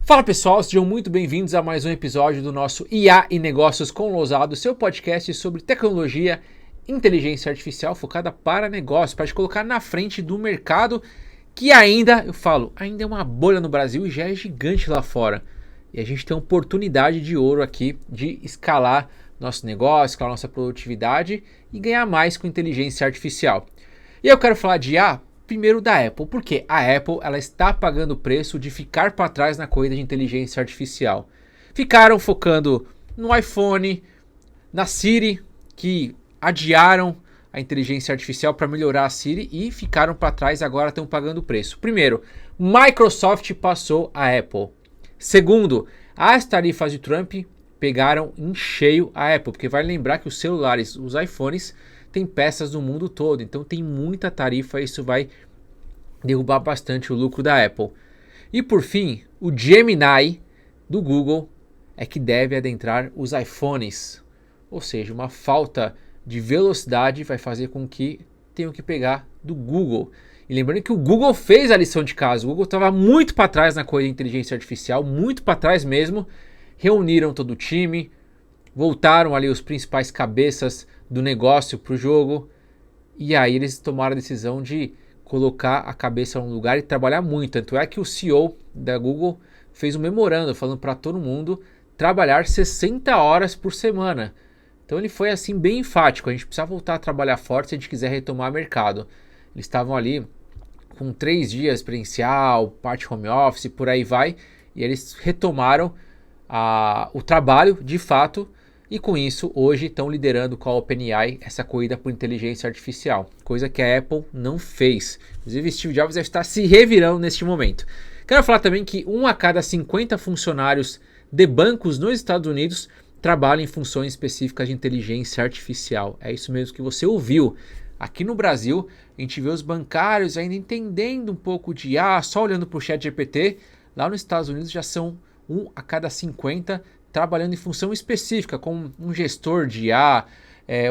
Fala pessoal, sejam muito bem-vindos a mais um episódio do nosso IA e Negócios com Lousado, seu podcast sobre tecnologia, inteligência artificial focada para negócios, para te colocar na frente do mercado que ainda é uma bolha no Brasil e já é gigante lá fora. E a gente tem uma oportunidade de ouro aqui de escalar nosso negócio, escalar nossa produtividade e ganhar mais com inteligência artificial. E eu quero falar de IA. Primeiro da Apple, porque a Apple ela está pagando o preço de ficar para trás na corrida de inteligência artificial. Ficaram focando no iPhone, na Siri, que adiaram a inteligência artificial para melhorar a Siri e ficaram para trás e agora estão pagando o preço. Primeiro, Microsoft passou a Apple. Segundo, as tarifas de Trump pegaram em cheio a Apple, porque vai lembrar que os celulares, os iPhones, tem peças no mundo todo, então tem muita tarifa e isso vai derrubar bastante o lucro da Apple. E por fim, o Gemini do Google é que deve adentrar os iPhones, ou seja, uma falta de velocidade vai fazer com que tenham que pegar do Google. E lembrando que o Google fez a lição de casa, o Google estava muito para trás na coisa de inteligência artificial, muito para trás mesmo, reuniram todo o time, voltaram ali os principais cabeças do negócio para o jogo e aí eles tomaram a decisão de colocar a cabeça no lugar e trabalhar muito. Tanto é que o CEO da Google fez um memorando falando para todo mundo trabalhar 60 horas por semana. Então ele foi assim bem enfático, a gente precisa voltar a trabalhar forte se a gente quiser retomar o mercado. Eles estavam ali com 3 dias presencial, parte home office, por aí vai, e eles retomaram o trabalho de fato. E com isso, hoje estão liderando com a OpenAI essa corrida por inteligência artificial, coisa que a Apple não fez. Inclusive, Steve Jobs deve estar se revirando neste momento. Quero falar também que 1 a cada 50 funcionários de bancos nos Estados Unidos trabalham em funções específicas de inteligência artificial. É isso mesmo que você ouviu. Aqui no Brasil, a gente vê os bancários ainda entendendo um pouco de IA, só olhando para o ChatGPT. Lá nos Estados Unidos já são 1 a cada 50 trabalhando em função específica, como um gestor de IA,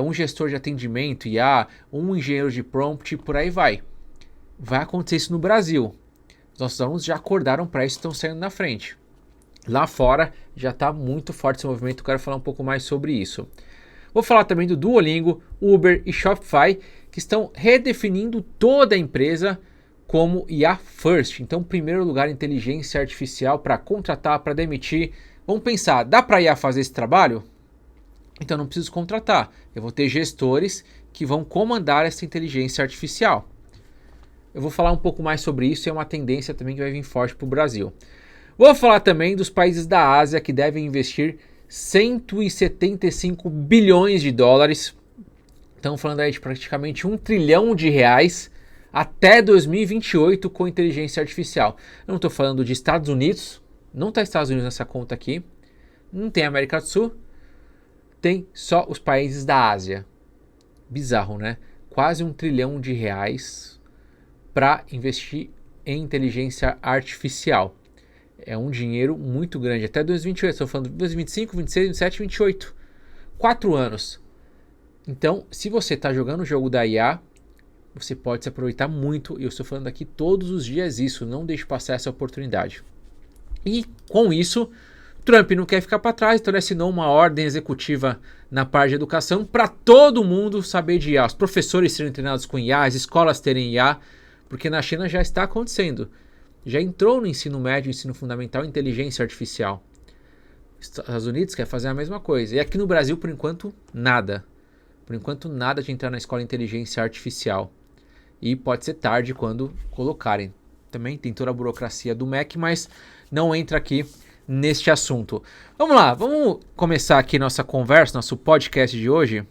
um gestor de atendimento IA, um engenheiro de prompt, por aí vai. Vai acontecer isso no Brasil. Os nossos alunos já acordaram para isso e estão saindo na frente. Lá fora já está muito forte esse movimento, quero falar um pouco mais sobre isso. Vou falar também do Duolingo, Uber e Shopify, que estão redefinindo toda a empresa como IA First. Então, em primeiro lugar, inteligência artificial para contratar, para demitir. Vamos pensar, dá para IA fazer esse trabalho? Então não preciso contratar. Eu vou ter gestores que vão comandar essa inteligência artificial. Eu vou falar um pouco mais sobre isso e é uma tendência também que vai vir forte para o Brasil. Vou falar também dos países da Ásia que devem investir 175 bilhões de dólares. Estamos falando aí de praticamente 1 trilhão de reais até 2028 com inteligência artificial. Eu não estou falando de Estados Unidos. Não está Estados Unidos nessa conta aqui, não tem América do Sul, tem só os países da Ásia. Bizarro, né? Quase 1 trilhão de reais para investir em inteligência artificial. É um dinheiro muito grande, até 2028, estou falando de 2025, 26, 27, 28. 4 anos. Então, se você está jogando o jogo da IA, você pode se aproveitar muito, e eu estou falando aqui todos os dias isso, não deixe passar essa oportunidade. E com isso, Trump não quer ficar para trás, então ele assinou uma ordem executiva na parte de educação para todo mundo saber de IA. Os professores serem treinados com IA, as escolas terem IA, porque na China já está acontecendo. Já entrou no ensino médio, ensino fundamental, inteligência artificial. Os Estados Unidos quer fazer a mesma coisa. E aqui no Brasil, por enquanto, nada. Por enquanto, nada de entrar na escola de inteligência artificial. E pode ser tarde quando colocarem. Também tem toda a burocracia do MEC, mas não entra aqui neste assunto. Vamos lá, vamos começar aqui nossa conversa, nosso podcast de hoje,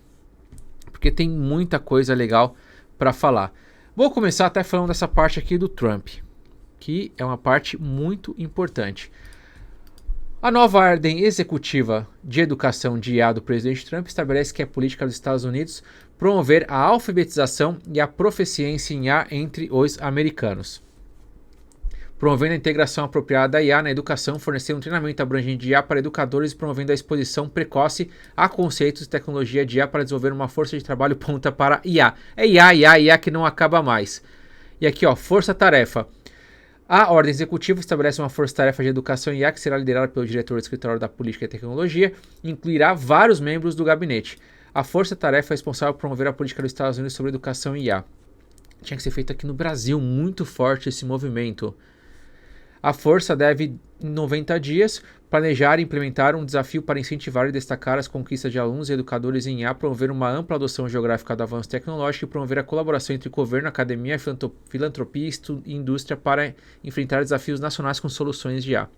porque tem muita coisa legal para falar. Vou começar até falando dessa parte aqui do Trump, que é uma parte muito importante. A nova ordem executiva de educação de IA do presidente Trump estabelece que é política dos Estados Unidos promover a alfabetização e a proficiência em IA entre os americanos, promovendo a integração apropriada da IA na educação, fornecendo um treinamento abrangente de IA para educadores e promovendo a exposição precoce a conceitos de tecnologia de IA para desenvolver uma força de trabalho pronta para IA. É IA que não acaba mais. E aqui, ó, força-tarefa. A ordem executiva estabelece uma força-tarefa de educação IA que será liderada pelo diretor do Escritório da Política e Tecnologia e incluirá vários membros do gabinete. A força-tarefa é responsável por promover a política dos Estados Unidos sobre educação IA. Tinha que ser feito aqui no Brasil, muito forte esse movimento. A força deve, em 90 dias, planejar e implementar um desafio para incentivar e destacar as conquistas de alunos e educadores em IA, promover uma ampla adoção geográfica do avanço tecnológico e promover a colaboração entre governo, academia, filantropia e indústria para enfrentar desafios nacionais com soluções de IA.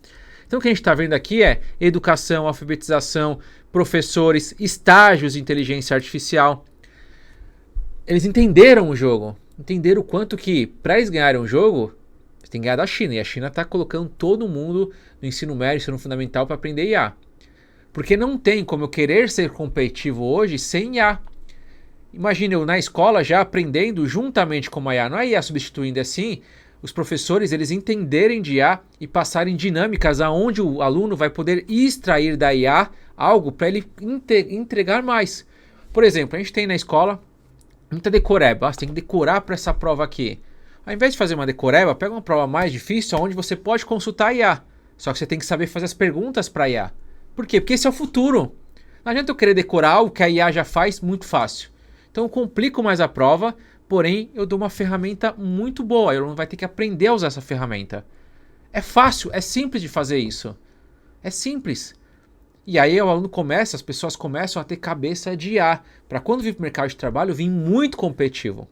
Então o que a gente está vendo aqui é educação, alfabetização, professores, estágios de inteligência artificial. Eles entenderam o jogo, entenderam o quanto que, para eles ganharem o jogo, você tem que ganhar da China, e a China está colocando todo mundo no ensino médio, ensino fundamental para aprender IA. Porque não tem como eu querer ser competitivo hoje sem IA. Imagina eu na escola já aprendendo juntamente com a IA, não é IA substituindo, é assim, os professores eles entenderem de IA e passarem dinâmicas aonde o aluno vai poder extrair da IA algo para ele entregar mais. Por exemplo, a gente tem na escola muita decoreba, você tem que decorar para essa prova aqui. Ao invés de fazer uma decoreba, pega uma prova mais difícil onde você pode consultar a IA. Só que você tem que saber fazer as perguntas para a IA. Por quê? Porque esse é o futuro. Não adianta eu querer decorar algo que a IA já faz muito fácil. Então eu complico mais a prova, porém eu dou uma ferramenta muito boa. O aluno vai ter que aprender a usar essa ferramenta. É fácil, é simples de fazer isso. É simples. E aí o aluno começa, as pessoas começam a ter cabeça de IA. Para quando vir para o mercado de trabalho, vir muito competitivo.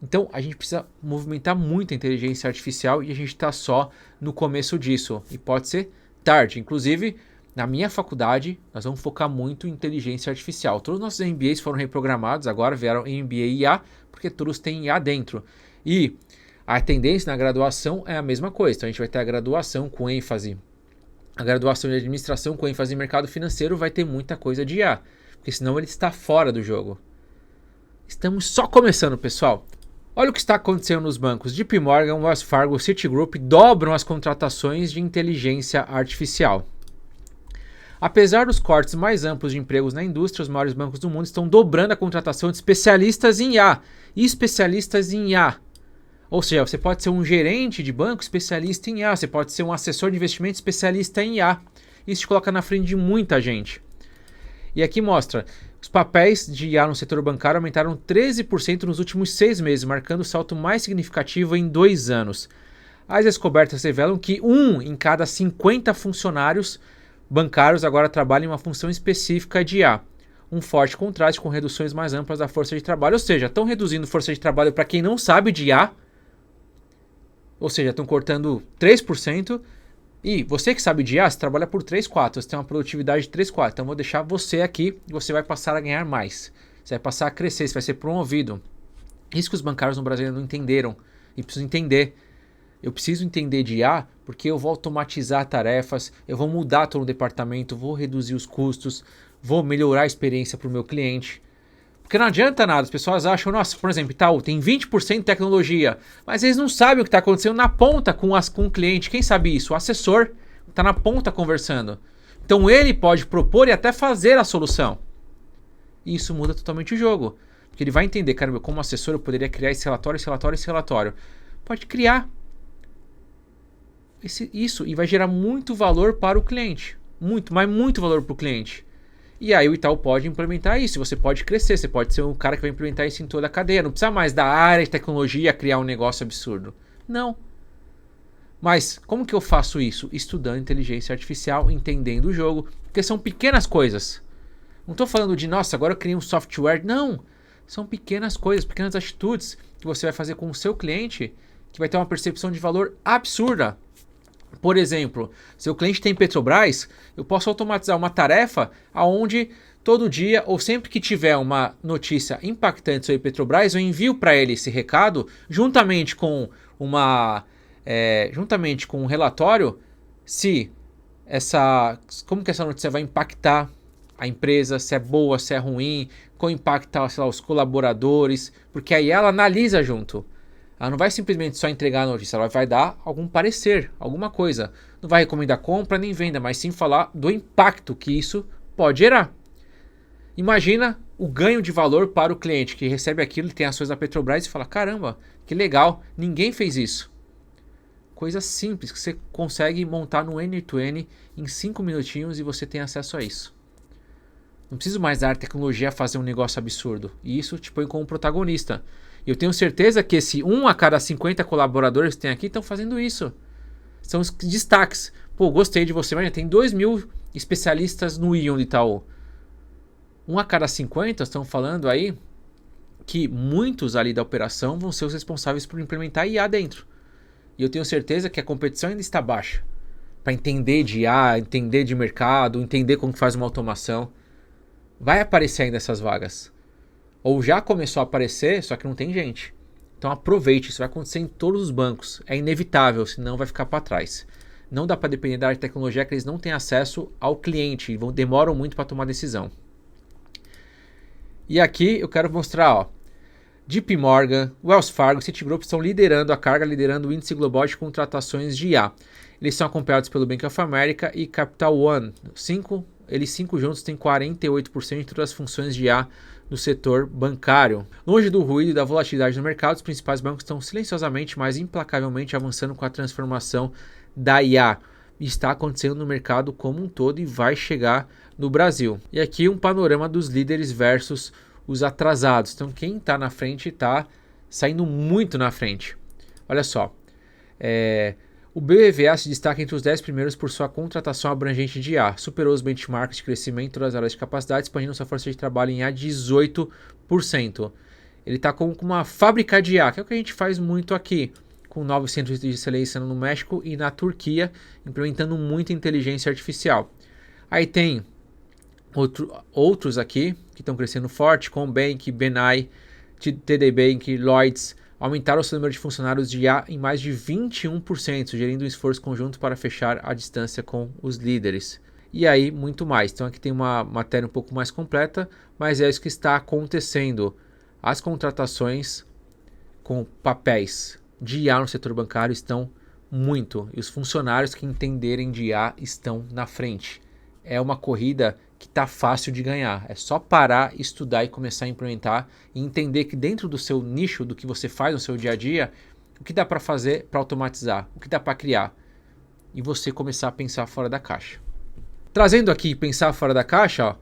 Então, a gente precisa movimentar muito a inteligência artificial e a gente está só no começo disso. E pode ser tarde. Inclusive, na minha faculdade, nós vamos focar muito em inteligência artificial. Todos os nossos MBAs foram reprogramados, agora vieram MBA IA, porque todos têm IA dentro. E a tendência na graduação é a mesma coisa. Então, a gente vai ter a graduação com ênfase. A graduação de administração com ênfase em mercado financeiro vai ter muita coisa de IA. Porque senão ele está fora do jogo. Estamos só começando, pessoal. Olha o que está acontecendo nos bancos. JP Morgan, Wells Fargo, Citigroup dobram as contratações de inteligência artificial. Apesar dos cortes mais amplos de empregos na indústria, os maiores bancos do mundo estão dobrando a contratação de especialistas em IA e especialistas em IA. Ou seja, você pode ser um gerente de banco especialista em IA, você pode ser um assessor de investimento especialista em IA. Isso te coloca na frente de muita gente. E aqui mostra, os papéis de IA no setor bancário aumentaram 13% nos últimos 6 meses, marcando o salto mais significativo em 2 anos. As descobertas revelam que 1 em cada 50 funcionários bancários agora trabalham em uma função específica de IA. Um forte contraste com reduções mais amplas da força de trabalho, ou seja, estão reduzindo força de trabalho para quem não sabe de IA, ou seja, estão cortando 3%. E você que sabe de IA, você trabalha por 3, 4, você tem uma produtividade de 3, 4. Então eu vou deixar você aqui e você vai passar a ganhar mais. Você vai passar a crescer, você vai ser promovido. Isso que os bancários no Brasil não entenderam e precisam entender. Eu preciso entender de IA porque eu vou automatizar tarefas, eu vou mudar todo o departamento, vou reduzir os custos, vou melhorar a experiência para o meu cliente. Porque não adianta nada, as pessoas acham, nossa, por exemplo, Itaú tem 20% de tecnologia, mas eles não sabem o que está acontecendo na ponta com o cliente. Quem sabe isso? O assessor está na ponta conversando. Então ele pode propor e até fazer a solução. E isso muda totalmente o jogo. Porque ele vai entender, caramba, como assessor eu poderia criar esse relatório, esse relatório, esse relatório. Pode criar isso e vai gerar muito valor para o cliente. Muito, mas muito valor para o cliente. E aí o Itaú pode implementar isso, você pode crescer, você pode ser um cara que vai implementar isso em toda a cadeia. Não precisa mais da área de tecnologia criar um negócio absurdo. Não. Mas como que eu faço isso? Estudando inteligência artificial, entendendo o jogo, porque são pequenas coisas. Não estou falando de, nossa, agora eu criei um software. Não. São pequenas coisas, pequenas atitudes que você vai fazer com o seu cliente que vai ter uma percepção de valor absurda. Por exemplo, se o cliente tem Petrobras, eu posso automatizar uma tarefa onde todo dia ou sempre que tiver uma notícia impactante sobre Petrobras, eu envio para ele esse recado juntamente com um relatório como que essa notícia vai impactar a empresa, se é boa, se é ruim, como impacta, sei lá, os colaboradores, porque aí ela analisa junto. Ela não vai simplesmente só entregar a notícia, ela vai dar algum parecer, alguma coisa. Não vai recomendar compra nem venda, mas sim falar do impacto que isso pode gerar. Imagina o ganho de valor para o cliente que recebe aquilo, tem ações da Petrobras e fala, caramba, que legal, ninguém fez isso. coisa simples que você consegue montar no N2N em 5 minutinhos e você tem acesso a isso. Não preciso mais dar tecnologia a fazer um negócio absurdo. E isso te põe como protagonista. E eu tenho certeza que esse 1 a cada 50 colaboradores que tem aqui estão fazendo isso. São os destaques. Pô, gostei de você. Mas tem 2.000 especialistas no Ion de Itaú. 1 a cada 50 estão falando aí que muitos ali da operação vão ser os responsáveis por implementar IA dentro. E eu tenho certeza que a competição ainda está baixa. Para entender de IA, entender de mercado, entender como faz uma automação. Vai aparecer ainda essas vagas. Ou já começou a aparecer, só que não tem gente. Então aproveite, isso vai acontecer em todos os bancos. É inevitável, senão vai ficar para trás. Não dá para depender da área de tecnologia que eles não têm acesso ao cliente. Demoram muito para tomar decisão. E aqui eu quero mostrar, ó. JP Morgan, Wells Fargo e Citigroup estão liderando a carga, liderando o índice global de contratações de IA. Eles são acompanhados pelo Bank of America e Capital One. Eles cinco juntos têm 48% de todas as funções de IA no setor bancário. Longe do ruído e da volatilidade no mercado, os principais bancos estão silenciosamente, mas implacavelmente avançando com a transformação da IA. Está acontecendo no mercado como um todo e vai chegar no Brasil. E aqui um panorama dos líderes versus os atrasados. Então quem está na frente está saindo muito na frente. Olha só. O BBVA se destaca entre os 10 primeiros por sua contratação abrangente de IA. Superou os benchmarks de crescimento em todas as áreas de capacidade, expandindo sua força de trabalho em IA 18%. Ele está com uma fábrica de IA, que é o que a gente faz muito aqui, com novos centros de excelência no México e na Turquia, implementando muita inteligência artificial. Aí tem outros aqui que estão crescendo forte, Combank, Benai, TD Bank, Lloyds, aumentaram o seu número de funcionários de IA em mais de 21%, sugerindo um esforço conjunto para fechar a distância com os líderes. E aí, muito mais. Então aqui tem uma matéria um pouco mais completa, mas é isso que está acontecendo. As contratações com papéis de IA no setor bancário estão muito, e os funcionários que entenderem de IA estão na frente. É uma corrida que está fácil de ganhar. É só parar, estudar e começar a implementar e entender que dentro do seu nicho, do que você faz no seu dia a dia, o que dá para fazer para automatizar, o que dá para criar e você começar a pensar fora da caixa. Trazendo aqui pensar fora da caixa, ó,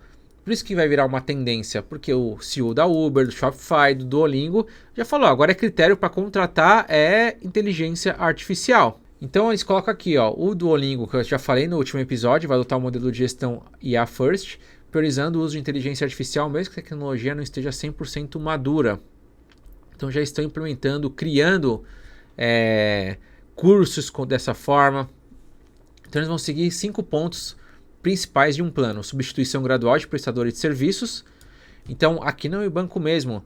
por isso que vai virar uma tendência, porque o CEO da Uber, do Shopify, do Duolingo já falou, agora é critério para contratar é inteligência artificial. Então eles colocam aqui, ó, o Duolingo, que eu já falei no último episódio, vai adotar o modelo de gestão IA First, priorizando o uso de inteligência artificial, mesmo que a tecnologia não esteja 100% madura. Então já estão implementando, criando cursos dessa forma. Então eles vão seguir 5 pontos principais de um plano. Substituição gradual de prestadores de serviços. Então aqui no meu banco mesmo,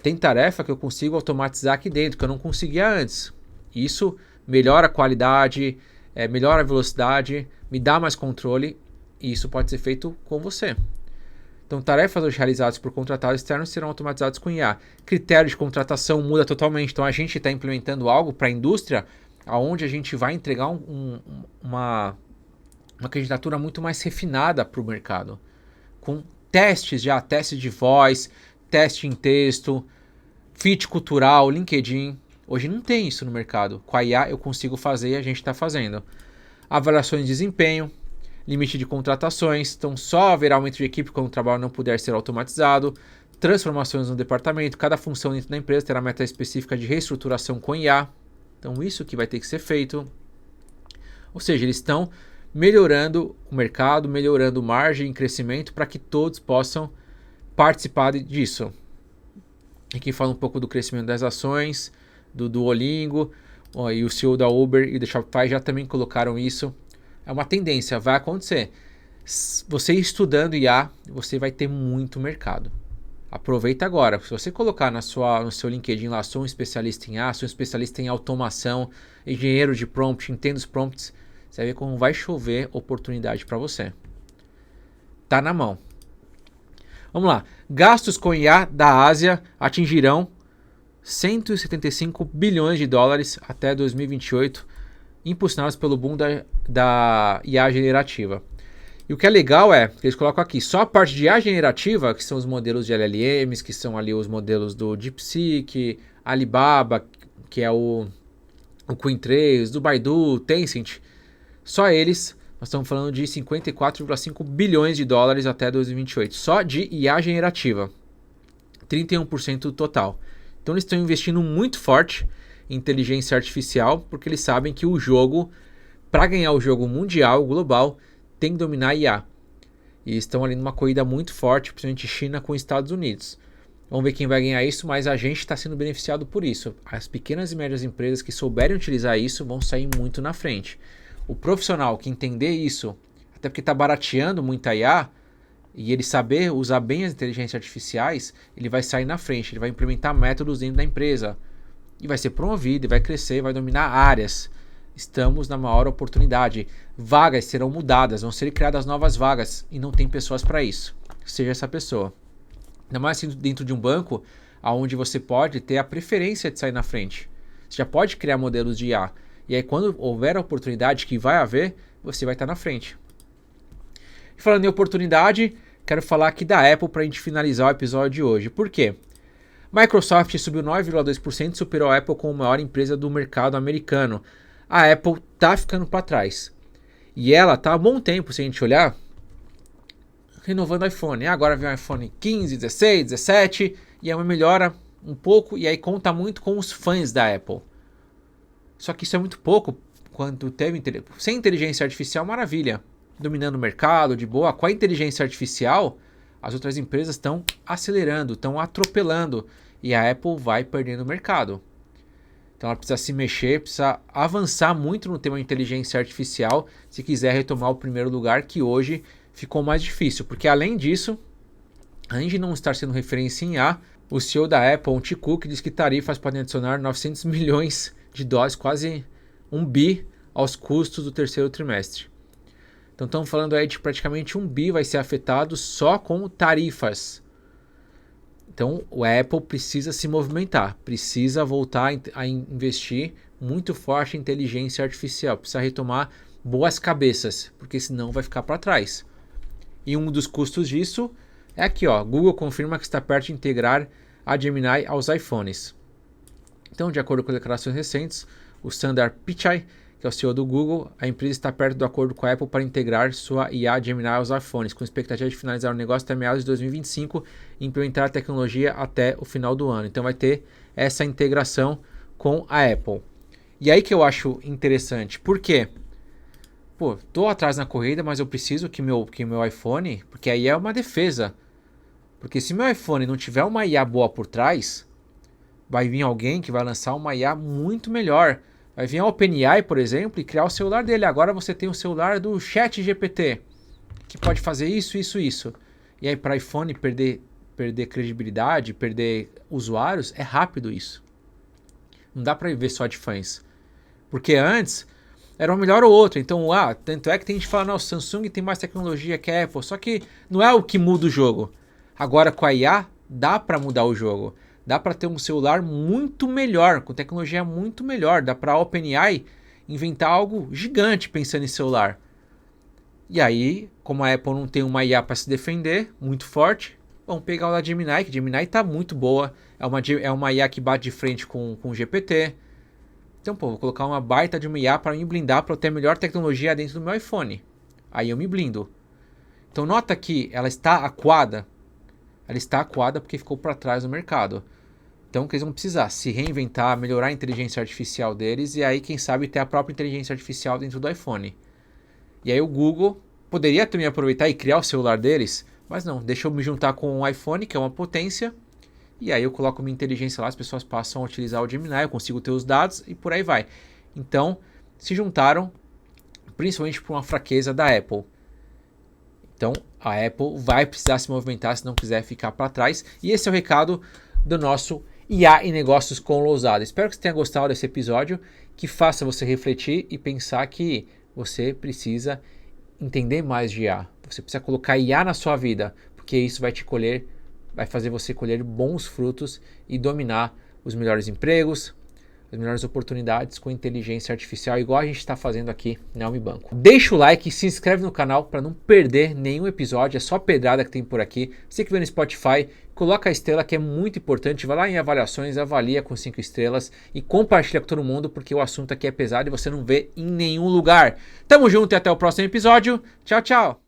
tem tarefa que eu consigo automatizar aqui dentro, que eu não conseguia antes. Isso melhora a qualidade, melhora a velocidade, me dá mais controle e isso pode ser feito com você. Então, tarefas hoje realizadas por contratados externos serão automatizadas com IA. Critério de contratação muda totalmente. Então, a gente está implementando algo para a indústria onde a gente vai entregar uma candidatura muito mais refinada para o mercado. Com testes já, teste de voz, teste em texto, fit cultural, LinkedIn. Hoje não tem isso no mercado. Com a IA eu consigo fazer e a gente está fazendo. Avaliações de desempenho, limite de contratações. Então só haverá aumento de equipe quando o trabalho não puder ser automatizado. Transformações no departamento. Cada função dentro da empresa terá meta específica de reestruturação com IA. Então isso que vai ter que ser feito. Ou seja, eles estão melhorando o mercado, melhorando margem e crescimento para que todos possam participar disso. Aqui fala um pouco do crescimento das ações, do Duolingo, e o CEO da Uber e da Shopify já também colocaram isso. É uma tendência, vai acontecer. Você estudando IA, você vai ter muito mercado. Aproveita agora. Se você colocar no seu LinkedIn lá, sou um especialista em IA, sou um especialista em automação, engenheiro de prompt, entendo os prompts, você vai ver como vai chover oportunidade para você. Tá na mão. Vamos lá. Gastos com IA da Ásia atingirão 175 bilhões de dólares até 2028, impulsionados pelo boom da IA generativa. E o que é legal é que eles colocam aqui só a parte de IA generativa, que são os modelos de LLMs, que são ali os modelos do DeepSeek, Alibaba, que é o o Queen3, do Baidu, Tencent, só eles, nós estamos falando de 54,5 bilhões de dólares até 2028, só de IA generativa, 31% do total. Então eles estão investindo muito forte em inteligência artificial, porque eles sabem que o jogo, para ganhar o jogo mundial, global, tem que dominar a IA. E estão ali numa corrida muito forte, principalmente China com Estados Unidos. Vamos ver quem vai ganhar isso, mas a gente está sendo beneficiado por isso. As pequenas e médias empresas que souberem utilizar isso vão sair muito na frente. O profissional que entender isso, até porque está barateando muito a IA, e ele saber usar bem as inteligências artificiais, ele vai sair na frente, ele vai implementar métodos dentro da empresa. E vai ser promovido, e vai crescer, vai dominar áreas. Estamos na maior oportunidade. Vagas serão mudadas, vão ser criadas novas vagas e não tem pessoas para isso. Seja essa pessoa. Ainda mais dentro de um banco, onde você pode ter a preferência de sair na frente. Você já pode criar modelos de IA. E aí quando houver a oportunidade, que vai haver, você vai estar na frente. E falando em oportunidade, quero falar aqui da Apple para a gente finalizar o episódio de hoje. Por quê? Microsoft subiu 9,2%, superou a Apple como a maior empresa do mercado americano. A Apple está ficando para trás. E ela está há bom tempo, se a gente olhar, renovando o iPhone. Agora vem o iPhone 15, 16, 17 e é uma melhora um pouco e aí conta muito com os fãs da Apple. Só que isso é muito pouco. Quando teve sem inteligência artificial, maravilha. Dominando o mercado, de boa. Com a inteligência artificial, as outras empresas estão acelerando, estão atropelando e a Apple vai perdendo o mercado. Então ela precisa se mexer, precisa avançar muito no tema de inteligência artificial se quiser retomar o primeiro lugar, que hoje ficou mais difícil, porque além disso, além de não estar sendo referência em IA, o CEO da Apple, Tim Cook, diz que tarifas podem adicionar 900 milhões de dólares, quase 1 bi, aos custos do terceiro trimestre. Então estamos falando aí de praticamente 1 bi vai ser afetado só com tarifas. Então a Apple precisa se movimentar, precisa voltar a investir muito forte em inteligência artificial, precisa retomar boas cabeças, porque senão vai ficar para trás. E um dos custos disso é aqui, ó. Google confirma que está perto de integrar a Gemini aos iPhones. Então, de acordo com declarações recentes, o Sundar Pichai, que é o CEO do Google, a empresa está perto do acordo com a Apple para integrar sua IA Gemini aos iPhones, com expectativa de finalizar o negócio até meados de 2025 e implementar a tecnologia até o final do ano. Então vai ter essa integração com a Apple. E aí que eu acho interessante, por quê? Pô, tô atrás na corrida, mas eu preciso que meu iPhone, porque aí é uma defesa. Porque se meu iPhone não tiver uma IA boa por trás, vai vir alguém que vai lançar uma IA muito melhor. Vai vir a OpenAI, por exemplo, e criar o celular dele. Agora você tem o celular do ChatGPT, que pode fazer isso, isso, isso. E aí para iPhone perder credibilidade, perder usuários, é rápido isso. Não dá para viver só de fãs. Porque antes era um melhor ou outro. Então, tanto é que tem gente que fala, não, o Samsung tem mais tecnologia que a Apple. Só que não é o que muda o jogo. Agora com a IA, dá para mudar o jogo. Dá para ter um celular muito melhor, com tecnologia muito melhor. Dá para a OpenAI inventar algo gigante pensando em celular. E aí, como a Apple não tem uma IA para se defender, muito forte, vamos pegar o da Gemini, que a Gemini está muito boa. É uma IA que bate de frente com o GPT. Então, vou colocar uma baita de uma IA para me blindar, para eu ter a melhor tecnologia dentro do meu iPhone. Aí eu me blindo. Então, nota que ela está acuada. Ela está acuada porque ficou para trás no mercado. Então, que eles vão precisar se reinventar, melhorar a inteligência artificial deles e aí, quem sabe, ter a própria inteligência artificial dentro do iPhone. E aí o Google poderia também aproveitar e criar o celular deles, mas não, deixa eu me juntar com o iPhone, que é uma potência, e aí eu coloco minha inteligência lá, as pessoas passam a utilizar o Gemini, eu consigo ter os dados e por aí vai. Então, se juntaram, principalmente por uma fraqueza da Apple. Então, a Apple vai precisar se movimentar se não quiser ficar para trás. E esse é o recado do nosso IA e Negócios com Lousada. Espero que você tenha gostado desse episódio, que faça você refletir e pensar que você precisa entender mais de IA. Você precisa colocar IA na sua vida, porque isso vai fazer você colher bons frutos e dominar os melhores empregos, as melhores oportunidades com inteligência artificial, igual a gente está fazendo aqui na Unibanco. Deixa o like, se inscreve no canal para não perder nenhum episódio, é só pedrada que tem por aqui. Você que vê no Spotify, coloca a estrela que é muito importante, vai lá em avaliações, avalia com 5 estrelas e compartilha com todo mundo, porque o assunto aqui é pesado e você não vê em nenhum lugar. Tamo junto e até o próximo episódio. Tchau, tchau!